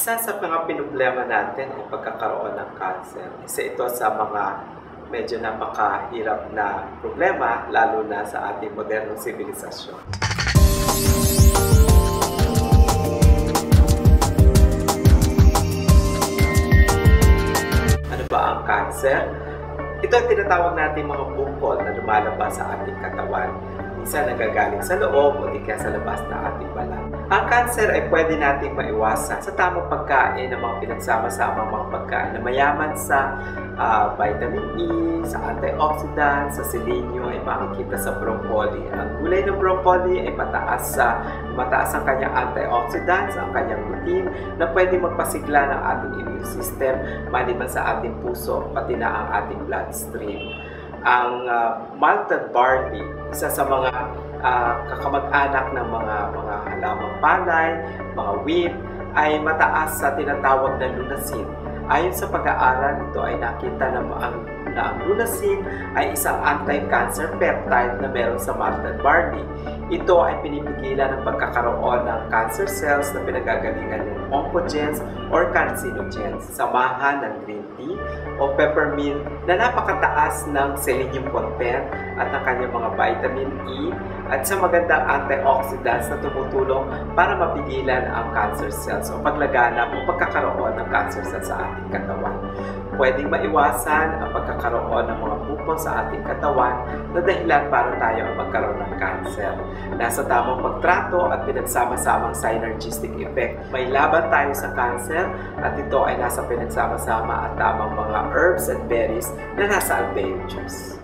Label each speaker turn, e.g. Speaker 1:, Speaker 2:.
Speaker 1: Isa sa mga pinoblema natin ay pagkakaroon ng cancer. Isa ito sa mga medyo napakahirap na problema lalo na sa ating modernong sibilisasyon. Ano ba ang cancer? Ito ang tinatawag natin mga bukol na lumalabas sa ating katawan. Minsan nagagaling sa loob o di kaya sa labas na ating balat. Ang cancer ay pwede nating maiwasan sa tamang pagkain ng mga pinagsama-sama mga pagkain na mayaman sa vitamin E, sa antioxidants, sa selenium ay makikita sa broccoli. Ang gulay ng broccoli ay mataas ang kanyang antioxidants, ang kanyang lutein na pwede magpasigla ng ating immune system, maliban sa ating puso, pati na ang ating bloodstream. Ang malted barley, isa sa mga kakamag-anak ng mga halamang palay, mga wheat, ay mataas sa tinatawag na lunasin. Ayon sa pag-aaral, ito ay nakita na ang lunasin ay isang anti-cancer peptide na meron sa malted barley. Ito ay pinipigilan ng pagkakaroon ng cancer cells na pinagagalingan ng oncogenes or carcinogens. Samahan ng green tea o peppermint na napakataas ng selenium content at ng kanyang mga vitamin E at sa magandang antioxidants na tumutulong para mapigilan ang cancer cells o paglaganap o pagkakaroon ng cancer cells sa ating katawan. Pwedeng maiwasan ang pagkakaroon ng mga bukol sa ating katawan na dahilan para tayo ang magkaroon ng cancer. Nasa tamang pagtrato at pinagsama-samang synergistic effect, may laban tayo sa cancer at ito ay nasa pinagsama-sama at tamang mga herbs and berries na nasa Albeo juice.